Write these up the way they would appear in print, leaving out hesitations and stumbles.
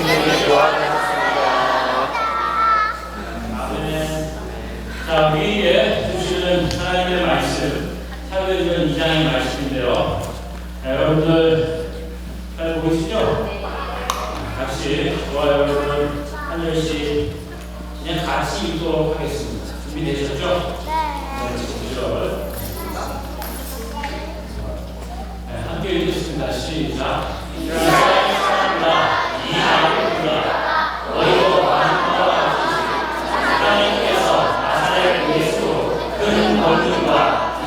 주님이 도와주셨습니다. 아멘. 자, 우리에게 주시는 하나님의 말씀, 사도행전 2장의 말씀인데요. 여러분들 잘 보이시죠? 같이 저와 여러분 한 절씩 그냥 같이 읽도록 하겠습니다. 준비되셨죠? 네. 지금 함께 읽겠습니다. 시작. 이스라엘 사람들아, 이 말을 들으라. 너희도 많은 하나님께서 나사렛 예수로 큰 권능과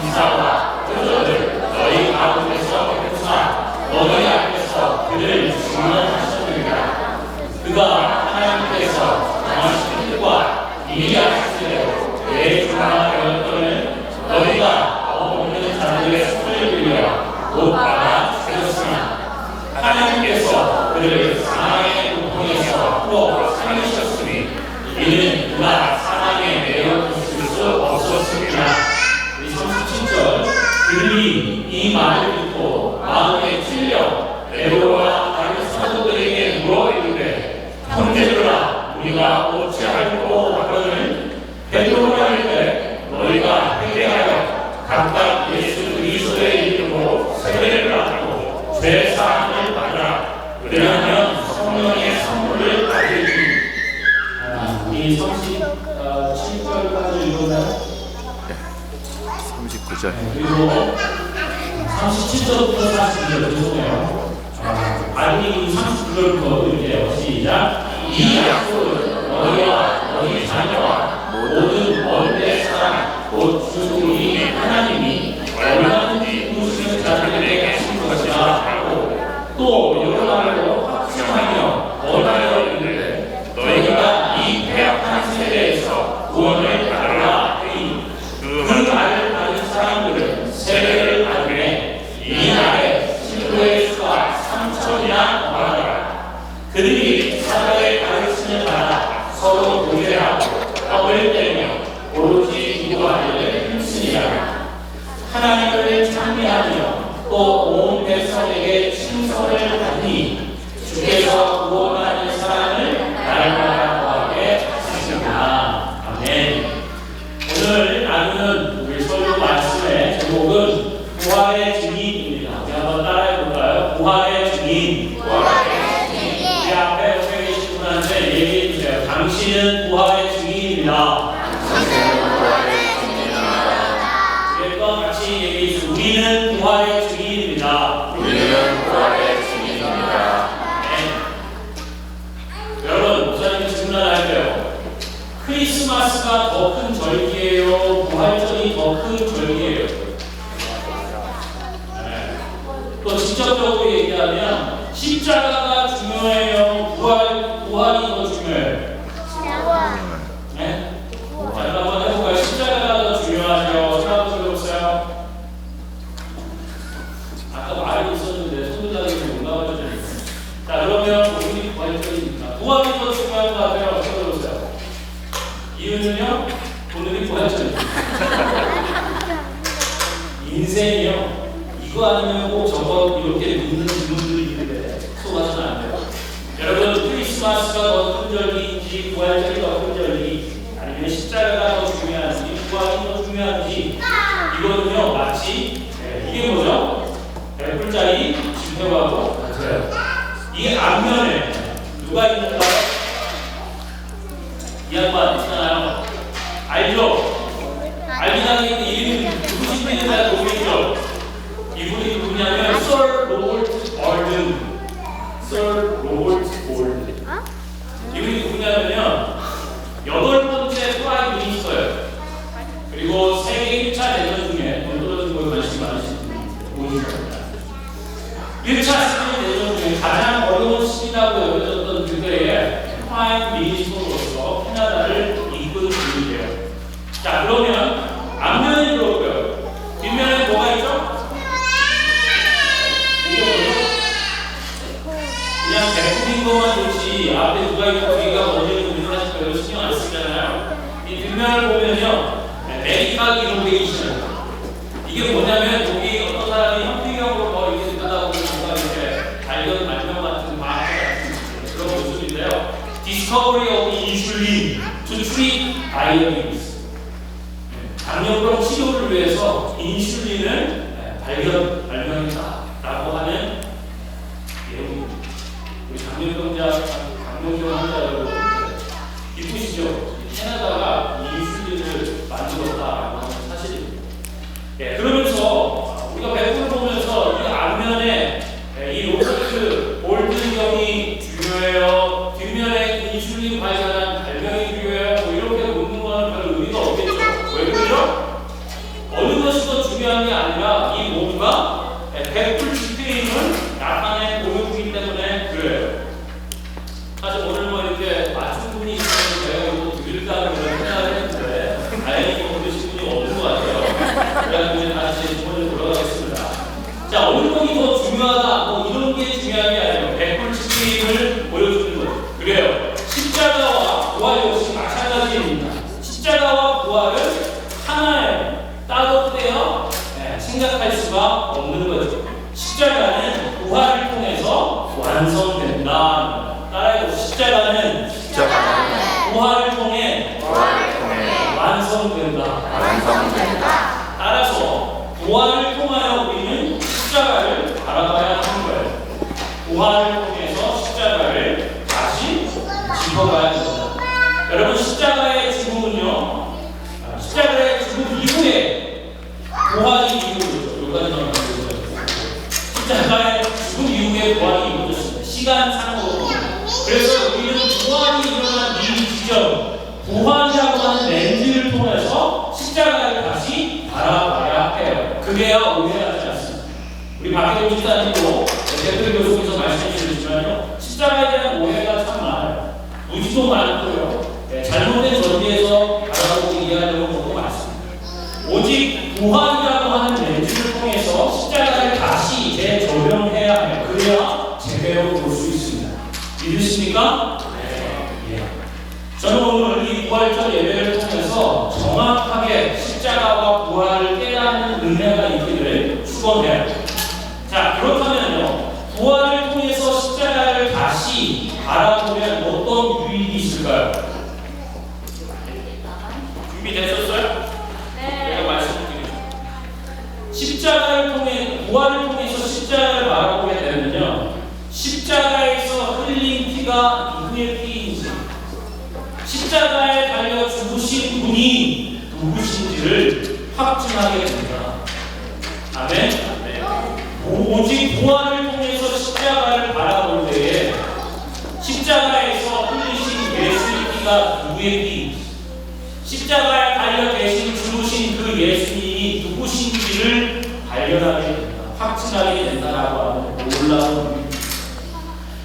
기사와 표적을 너희 가운데서 행사 너희 앞에서 그를 증언하셨느니라. 그가 하나님께서 정하신 뜻과 미리 하신 대로 내 중앙하였거늘 너희가 없는 자들의 손을 빌려 못 받아 주셨으나 하나님께서 그를 사망의 고통에서 풀어 살리셨으니 이는 그가 사망에 내어있을 수 없었습니다. 37절 그들이 이 말을 듣고 마음에 찔려 베드로와 다른 사도들에게 물어 이르되 형제들아 우리가 어찌하리고 하거늘 베드로가 이르되 너희가 회개하여 각각 예수 그리스도의 이름으로 세례를 하고 죄 사함을 받으라. 그리하면 성령의 선물을 받으리니. 이 37절까지 읽었나요? 39절. 그리고 37절부터 42절 죄송해요. 아니 39절부터 읽게요. 시작. 이 약속은 너희와 너희 자녀와 모든 원대 사람 곧 주님이 하나님이 얼마든지 부르시는 자들에게 하신 것이라 하고 또 여러 말로 확증하며 원하여 이르되 너희가 이 패역한 세대에서 구원을 받으라 하니 그 말을 받은 사람들은 세례를 받으매 이 날에 신도의 수가 3,000이나 더하더라. 그들이 사도의 가르침을 받아 서로 교제하고 떡을 떼며 오로지 기도하기를 힘쓰니라. 하나님을 찬미하며 또 온 백성에게 칭송을 받니 주께서 구원하는 사람을 날마다 더하게 하시니라. 아멘. 오늘 나누는 우리 설교 말씀의 제목은 부활의 증인입니다. 우리 한번 따라해볼까요? 부활의 증인. 우리 앞에 옆에 계신 분한테 얘기해주세요. 당신은 부활의 증인입니다. 같이 얘기해주세요. 우리는 부활의 증인입니다. 우리는 부활의 증인입니다. 네. 여러분, 목사님이 질문할게요. 크리스마스가 더 큰 절기예요? 부활절이 더 큰 절기예요? 네. 또 직접적으로 얘기하면 십자가가 중요해요? 부활이 더 중요해요? 네? 자, 한번 해볼까요? 십자가가 더 중요하죠? 생각해보세요. 아까 말고 있었는데 손자들이 용감하죠. 자, 그러면 우리 부활절이니까 부활이 더 중요한 것 같아요. 생각해보세요. 이유는요? 오늘이 부활절입니다. 인생이요. 이거 아니면 꼭 저거 이렇게 묻는 질문들이 있는데 속아서는 안 돼요. 여러분, 크리스마스가 더 큰 절기인지 부활절이 더 큰 절기 아니면 십자가가 더 중요한지 부활이 더 중요한지 이거는요 마치 이게 뭐죠? 100불짜리 지폐하고 같아요. 이 앞면에 누가 있는가요? 이 양반 있잖아요. 알죠? 알긴 하는데 이름이 누구신지는 잘 모르겠죠? 이분이 누구냐면 서 로버트 볼든. 이분이 누구냐면요 8번째 프라임 미니스터예요. 그리고 세계 1차 대전 중에 돈 떨어진 거에 관심 많으신 분이 보이십니다. 1차 세계대전 중에 가장 어려운 시기라고 여겨졌던 그때의 프라임 미니스터로서 캐나다를 이끈 분이에요. 자, 그러면 앞면에 들어올까요? 뒷면에 뭐가 있죠? 이게 뭐죠? 그냥 대표인 것만 좋지 앞에 누가 있고 뒤가 어디를 우리가 사실 별로 신경 안 쓰잖아요. 이 뒷면을 보면요 메디컬 이노베이션 이게 뭐냐면 여기 어떤 사람이 현미경으로 이렇게 들여다보고 뭔가 이렇게 발견 발명 같은 과학 같은 그런 모습인데 discovery of insulin to treat diabetes. 당뇨병 치료를 위해서 인슐린을 발명했다라고 하는 내용입니다. 우리 당뇨병 환자 여러분 기쁘시죠? 캐나다가 인슐린을 만들었다라고 하는 사실입니다. 그러면서 우리가 백분을 보면서 이 앞면에 이 로버트 볼튼 경이 중요해요. 뒷면에 인슐린 발견한 발명이 중요해요. 뭐 이렇게 묻는 건 별 의미가 없겠죠. 왜 그러죠? 어느 것이 더 중요한 게 아니라 이 모두가 백불 집회임을 나타내 보여주기 때문에 그래요. 사실 오늘 뭐 이렇게 맞춘 분이 있으면 제가 이거 드릴까는 그런 생각을 했는데 다행히 모르신 분이 없는 것 같아요. 그래서 다시 주문을 돌아가겠습니다. 자, 어느 것이 더 중요하다, 뭐 이런 게 중요한 게 아니에요. 백불 집회임을 보여주는 거예요. 그래요. 십자가와 부활 역시 마찬가지입니다. 십자가와 부활은 하나에 따로 떼어 생각할 수가 없는 거죠. 십자가는 부활을 통해서 완성된다. 따라해도 십자가는 부활을 통해 완성된다. 따라서 부활을 통하여 우리는 십자가를 바라봐야 하는 거예요. 부활을 통해서 십자가를 다시 짚어봐야 됩니다. 여러분, 십자가의 죽음은요, 십자가의 죽음 이후에 부활이 이루어졌죠. 여기까지만 말씀드려요. 십자가의 죽음 이후에 부활이 이루어졌습니다. 시간상으로. 그래서 우리는 부활이 일어난 이 지점, 부활이라고 하는 렌즈를 통해서 십자가를 다시 바라봐야 해요. 그래야 오해하지 않습니다. 우리 박혜동 집사님도 대표 교수께서 말씀해 주셨지만요, 십자가에 대한 오해가 참 많아요. 무지도 많고요. 잘못된 전제에서 바라보고 이해하려는 것도 많습니다. 오직 부활이라고 하는 렌즈를 통해서 십자가를 다시 재조명해야 해요. 그래야 제대로 볼 수 있습니다. 믿으십니까? 네. 저는 오늘 이 부활절 예배를 통해서 정확하게 십자가와 부활을 깨닫는 은혜가 있기를 축원해요. 자, 그렇다면요, 부활을 통해서 십자가를 다시 바라보면 어떤 유익이 있을까요? 준비되셨어요? 네. 제가 말씀드리죠. 십자가를 통해, 부활을 통해서 십자가를 바라보게 되면요, 십자가에서 흘린 피가 누구의 피인지, 십자가에 달려 죽으신 분이 누구신지를 확증하게 됩니다. 아멘. 오직 부활을 통해서 십자가를 바라볼 때에 십자가에서 흘리신 예수의 피가 누구의 피인지, 십자가에 달려 계신 죽으신 그 예수님이 누구신지를 발견하게 된다, 확증하게 된다라고 하는 놀라운 일입니다.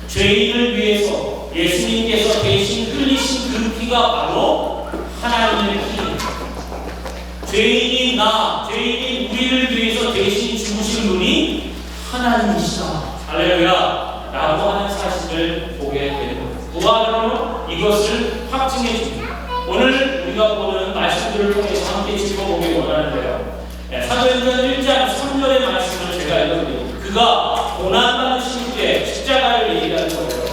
죄인을 위해서 예수님께서 대신 흘리신 그 피가 바로 하나님의 피입니다. 죄인인 죄인인 우리를 위해서 대신 죽으신 분이 하나님이시다. 할렐루야. 라고 하는 사실을 보게 되는 거예요. 부활으로 이것을 확증해 줍니다. 오늘 우리가 보는 말씀들을 통해서 함께 짚어보기 원하는데요. 사도행전 1장 3절의 말씀을 제가 읽어드립니다. 그가 고난받으신 후에 십자가를 얘기하는 거예요.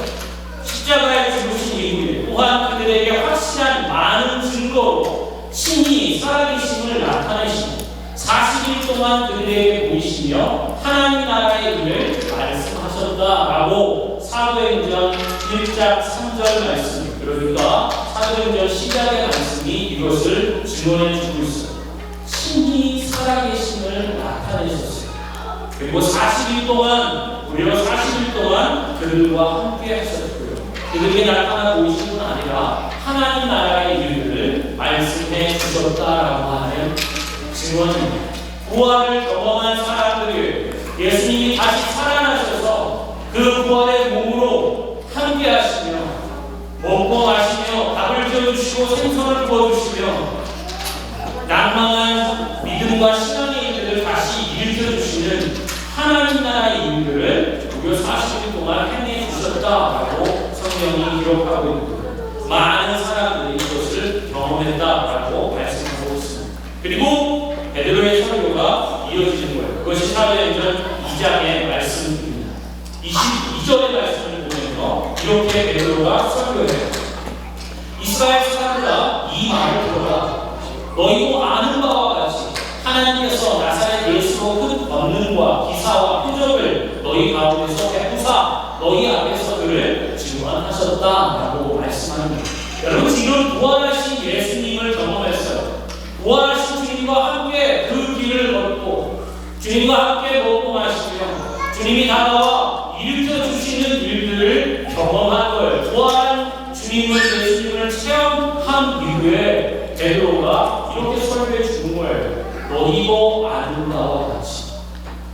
십자가에 죽으신 이후에 또한 그들에게 확실한 많은 증거로 친히 살아계심을 나타내시고 40일 동안 그들에게 보이시며 하나님 나라의 일을 말씀하셨다라고 사도행전 1장 3절 말씀, 그러니까 사도행전 시작의 말씀이 이것을 증언해 주고 있어요. 친히 살아계심을 나타내셨어요. 그리고 40일 동안, 무려 40일 동안 그들과 함께 하셨고요. 그들에게 나타나 보이신 분 아니라 하나님 나라의 일들을 말씀해 주셨다라고 하는 증언입니다. 부활을 경험한 사람들이 예수님이 다시 살아나셔서 그 부활의 몸으로 함께 하시며 먹고 마시며 밥을 지어주시고 생선을 부어주시며 낭망한 믿음과 신앙의 일들을 다시 일으켜주시는 하나님 나라의 일들을 무려 40일 동안 행해 주셨다라고 성경이 기록하고 있습니다. 많은 사람들이 이것을 경험했다라고 말씀하고 있습니다. 그리고 베드로의 설교가 이어지는 거예요. 그것이 사도행전 2장의 말씀입니다. 22절의 말씀을 보면서 이렇게 베드로가 설교해요. 이스라엘 사람들아, 이 말을 들어라. 너희도 아는 바와 같이 하나님께서 나사렛 예수로 큰 권능과 기사와 표적을 너희 가운데서 베푸사 너희 앞에서 그를 증언하셨다라고 말씀합니다. 여러분, 이런 부활하신 예수님을 경험했어요. 부활하신 주님과 함께 그 길을 걷고 주님과 함께 먹고 마시며 주님이 다가와 일으켜 주시는 일들을 경험한 거예요. 부활한 주님을, 예수님을 체험한 이후에 베드로가 이렇게 설교해 주는 거예요. 너희도 아는 바와 같이.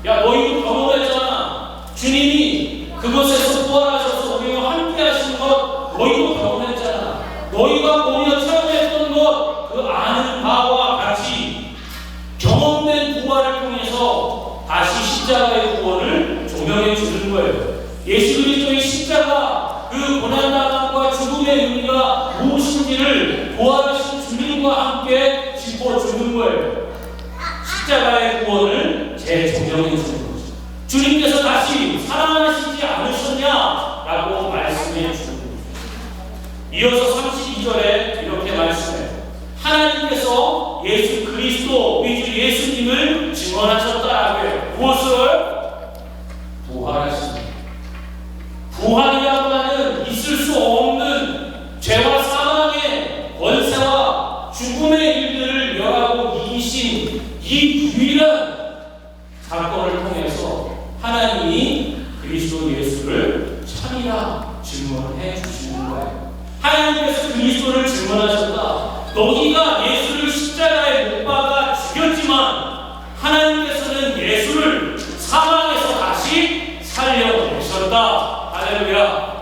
야, 너희도 경험했잖아. 주님이 그곳에서 부활하셔서 우리와 함께 하신 것 너희도 경험했잖아. 너희가 보며 체험했던 것 그 아는 바와 같이 경험된 부활을 통해서 다시 십자가의 구원을 조명해 주는 거예요. 예수 그리스도의 십자가 그 고난당함과 죽음의 의미가 무엇인지를 부활하신 주님과 함께 짚어주는 거예요. 십자가의 구원을 재조명해 주는 거죠. 주님께서 다시 사랑하시지 않으셨냐라고 말씀해 주는 거죠. 이어서 32절에 이렇게 말씀해요. 하나님께서 예수 그리스도 우리 주 예수님을 증언하셨다라고 해요. 무엇을? 부활하십니다. 부활이라고 하는 있을 수 없는 죄와 사망의 권세와 죽음의 일들을 멸하고 이기신 이 유일한 사건을 통해서 하나님이 그리스도 예수를 참이라 증언해 주시는 거예요. 하나님께서 그리스도를 증언하셨다. 너희가 예수를 십자가에 못 박아 죽였지만 하나님께서는 예수를 사망에서 다시 살려내셨다. 할렐루야.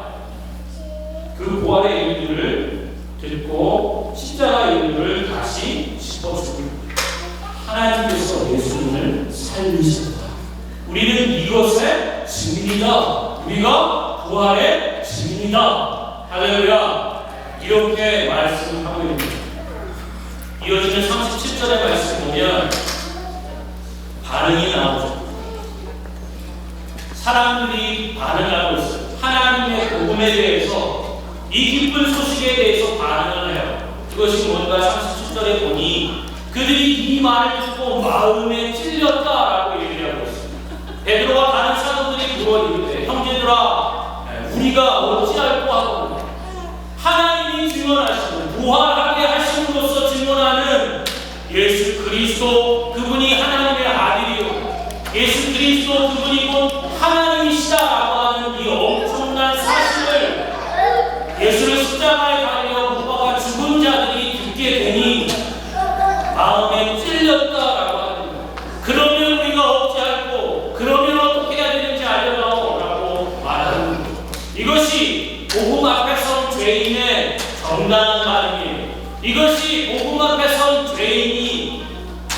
그 부활의 일들을 듣고 십자가의 일들을 다시 짚어주고 하나님께서 예수님을 살리셨다. 우리는 이것의 증인이다. 우리가 부활의 증인이다. 할렐루야. 이렇게 말씀하고 있습니다. 이어지는 37절의 말씀 보면 반응이 나오죠. 사람들이 반응하고 있어요. 하나님의 복음에 대해서, 이 기쁜 소식에 대해서 반응을 해요. 그것이 뭔가 37절에 보니 그들이 이 말을 듣고 마음에 찔렸다라고 얘기하고 있습니다. 베드로와 다른 사도들이 물어 이르되 형제들아 우리가 어찌할꼬 하고 하나님이 증언하시는 부활하게 하심으로써 증언하는 예수 그리스도 그분이 하나님의 아들이요 예수 그리스도 그분이 곧 하나님이시다라고 하는 이 엄청난 사실을 예수를 십자가에 달려 못 박아 죽은 자들이 듣게 되니 마음에 찔렸다라고 하는 거예요. 그러면 우리가 어찌할꼬 그러면 어떻게 해야 되는지 알려다오라고 말하는 거예요. 이것이 복음 앞에 선 죄인의 정당한 반응이에요. 이것이 복음 앞에 선 죄인이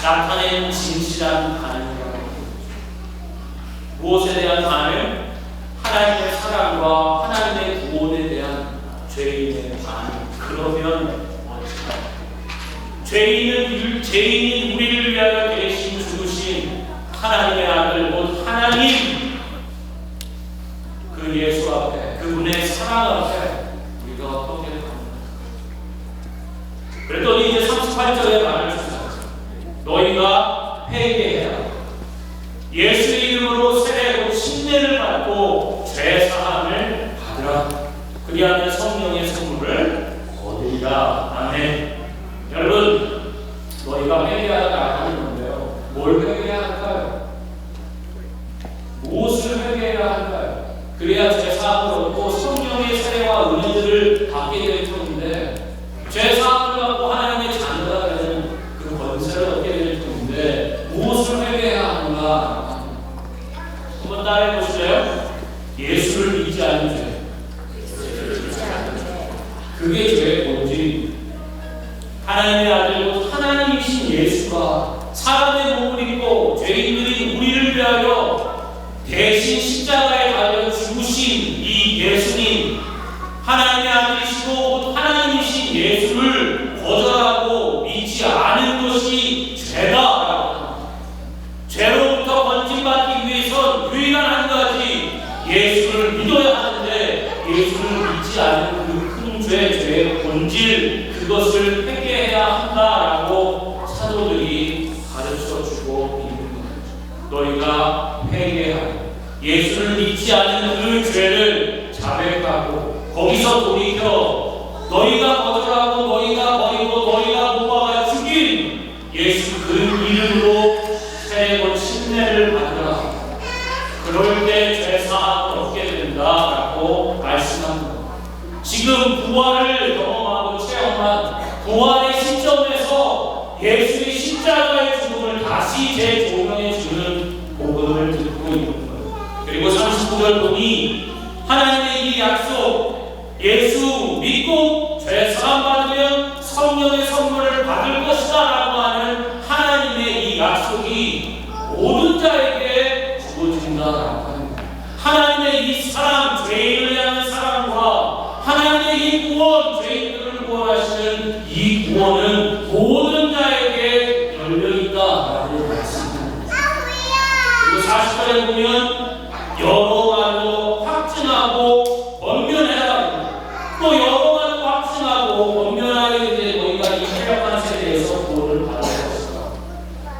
나타낸 진실한 반응이라고 합니다. 무엇에 대한 반응? 하나님의 사랑과 하나님의 구원에 대한 죄인의 반응. 그러면 죄인인 우리를 위하여 대신 죽으신 하나님의 아들 곧 하나님 그 예수 앞에 그분의 사랑 앞에 우리가 어떻게 합니까? 그랬더니 이제 38절에 말을 주셨어요. 너희가 회개해라. 예수의 이름으로 세례로 침례를 받고 죄 사함을 받으라. 그리하면 성령의 선물을 얻으리라. 아멘. 여러분, 너희가 회개하라 하는 건데요. 뭘 회개해야 할까요? 무엇을 회개해야 할까요? 그래야 죄 사함을 얻고 성령의 세례와 은혜들을 받게 될 것인데 죄 사함을 받고 하나님의 자녀가 되는 그 권세를 얻게 될 것인데 무엇을 회개해야 하는가? 한번 따라해 보실래요? 예수를 믿지 않는 죄. 그게 죄의 본질입니다. 하나님의 아들 곧 하나님이신 예수가 사람의 몸을 입고 죄인들인 우리를 위하여 대신 십자가에 달려 죽으신 이 예수님, 하나님의 아들이시고 하나님이신 예수를 거절하고 믿지 않은 것이 죄다. 죄로부터 건진받기 위해선 유일한 한 가지 예수를 믿어야 하는데 예수를 믿지 않는 그 큰 죄의 본질 그것을 회개해야 한다라고 사도들이 가르쳐주고 있는 거죠. 너희가 회개하고 예수를 믿지 않는 그 죄를 자백하고 거기서 돌이켜 너희가 거절하고 너희가 버리고 너희가 못 박아 죽인 예수 그 이름으로 세 번 침례를 받으라. 그럴 때 죄사함을 얻게 된다라고 말씀합니다. 지금 부활을 경험하고 체험한 부활의 시점에서 예수의 십자가의 죽음을 다시 재조명해 주는 복음을 듣고 있는 거예요. 그리고 39절 보니 하나님의 이 약속, 예수 믿고 죄사함 받으면 성령의 선물을 받을 것이다 라고 하는 하나님의 이 약속이 모든 자에게 주어진다라고 하는 거예요. 하나님의 이 사랑, 죄인을 향한 사랑과 하나님의 이 구원, 죄인들을 구원하시는 이 구원은 모든 자에게 열려있다라고 말씀합니다. 그리고 40절에 보면 여러 말로 확증하고 권면해라. 또 여러 말로 확증하고 권면하게 되 너희가 이 패역한 세대에서 구원을 받을 것이다.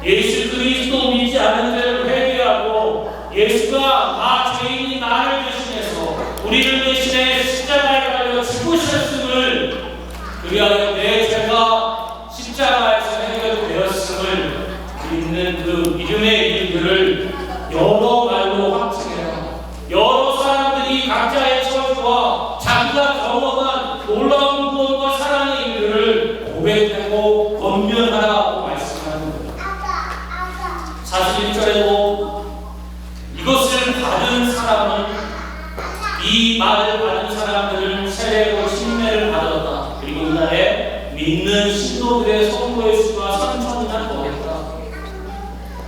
예수 그리스도 믿지 않은 자를 회개하고 예수가 나 죄인인 나를 대신해서 우리를 대신해 십자가에 달려 죽으셨음을 그리하여 내 죄가 십자가에서 해결되었음을 믿는 그 믿음의 일들을 여러 말로 확증해라. 여러 사람들이 각자의 처지와 자기가 경험한 놀라운 구원과 사랑의 일들을 고백하고 권면하라고 말씀하는 겁니다. 41절에도 이것을 받은 사람은 이 말을 받은 사람들을 세례로 침례를 받았다. 그리고 이날에 믿는 신도들의 성도의 수가 3,000만 더했다.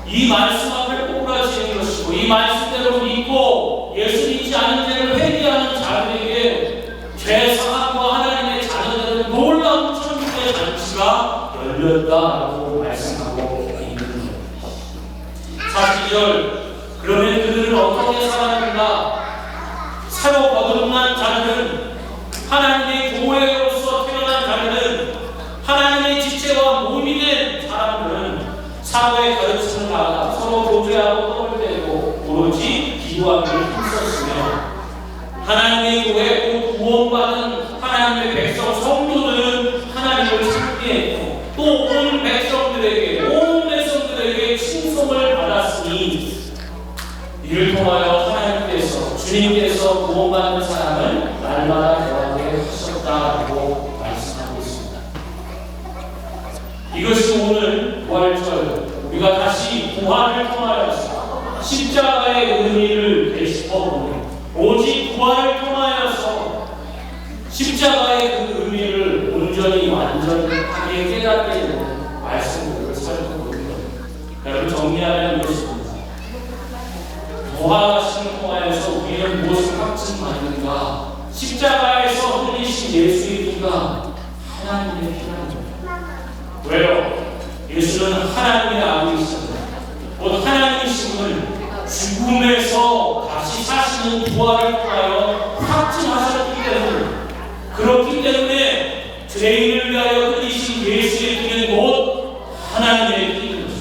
이 말씀 앞에 꼬부라지는 것이고 이 말씀대로 믿고 예수 믿지 않은 자를 회개하는 자들에게 죄사함과 하나님의 자녀들은 놀라운 천국의 잔치가 열렸다라고 말씀하고 있는 거예요. 42절 그러면 그들은 어떻게 살았는가? 새로 거듭난 자들은 하나님의 교회로서 태어난 자들은 하나님의 지체와 몸이 된 사람들은 사도의 가르침을 받아 서로 교제하고 떡을 떼고 오로지 기도하기를 힘썼으며 하나님의 교회 곧 구원받은 하나님의 백성 성도들은 하나님을 찬미했고 또 온 백성들에게 칭송을 받았으니 이를 통하여 하나님께서 주님께서 구원받는 사람을 날마다 더하게 하셨다고 말씀하고 있습니다. 이것이 오늘 부활절 우리가 다시 부활을 통하여서 십자가의 의미를 되짚어보는 오직 부활을 통하여서 십자가의 그 의미를 온전히 완전하게 깨닫게 되는 말씀들을 살펴보는 겁니다. 여러분 정리하면 이것입니다. 부활하심을 통하여서 우리는 무엇을 확증받는가? 십자가에서 흘리신 예수의 피가 하나님의 피랍니다. 왜요? 예수는 하나님의 아들이십니다. 곧 하나님이심을 죽음에서 다시 사시는 부활을 통하여 확증하셨기 때문에 그렇기 때문에 죄인을 위하여 흘리신 예수의 피는 곧 하나님의 피입니다.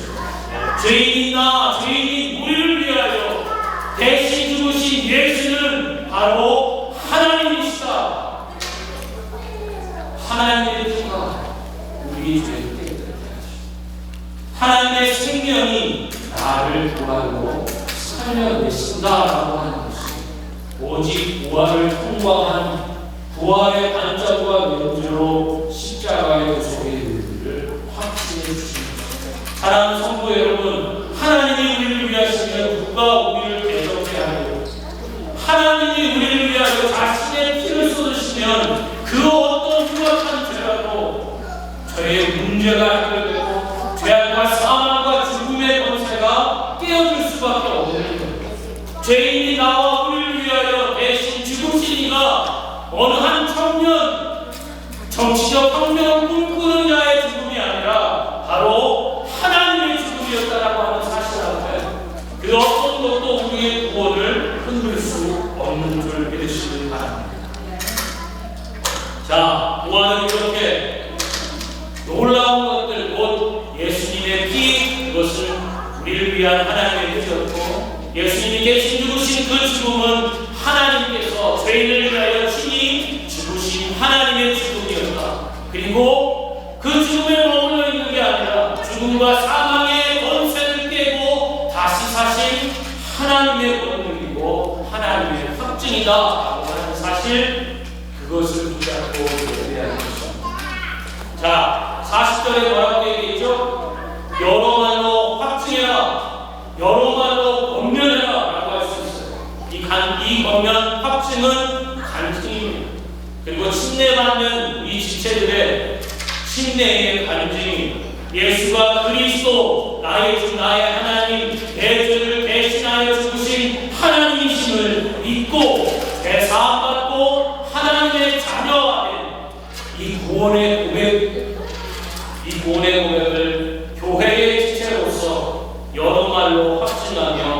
죄인이나 죄인이 우리를 위하여 대신 죽으신 예수는 바로 하나님이시다. 하나님의 피가 우리 죄를 깨끗하게 하시고 하나님의 생명이 나를 부활로 살려내신다라고 하는 것이 오직 부활을 통과한 부활의 반짝과 면주로 십자가의 구속의 의미를 확증해 주십니다. 사랑하는 성도 여러분, 하나님이 우리를 위하시면 누가 우리를 대적해야 하고 하나님이 우리를 위하여 자신의 피를 쏟으시면 그 어떤 흉악한 죄라도 저의 문제가 해결되고 죄악과 사망과 죽음의 권세가 깨어질 수밖에 없는 거예요. 죄인이 나와 우리를 위하여 대신 죽으신 이가 어느 한 청년 정치적 혁명을 꿈꾸는 자의 죽음이 아니라 바로 하나님의 죽음이었다라고 하는 사실 앞에 그 어떤 것도 우리의 구원을 흔들 수 없는 줄 믿으시길 바랍니다. 자, 보아는 이렇게 놀라운 것들, 곧 예수님의 피, 그것은 우리를 위한 하나님의 피였고, 예수님이 대신 죽으신 그 죽음은 하나님께서 죄인을 위하여 친히 죽으신 하나님의 죽음이었다. 그리고 그 죽음에 머물러 있는 게 아니라 죽음과 사망의 권세를 깨고 다시 사신 하나님의 권능이고 하나님의 확증이다 라고 하는 사실, 그것을 붙잡고 있어야 하는 것입니다. 자, 40절에 뭐라고 얘기했죠? 여러 말로 확증해라, 여러 말로 권면해라 라고 할 수 있어요. 이 권면, 확증은 간증입니다. 그리고 침례받는 이 지체들의 침례의 간증입니다. 예수가 그리스도, 나의 주, 나의 하나님, 내 죄를 대신하여 죽으신 하나님이심을 믿고 대사함받고 하나님의 자녀가 된 이 구원의 고백을 교회의 지체로서 여러 말로 확증하며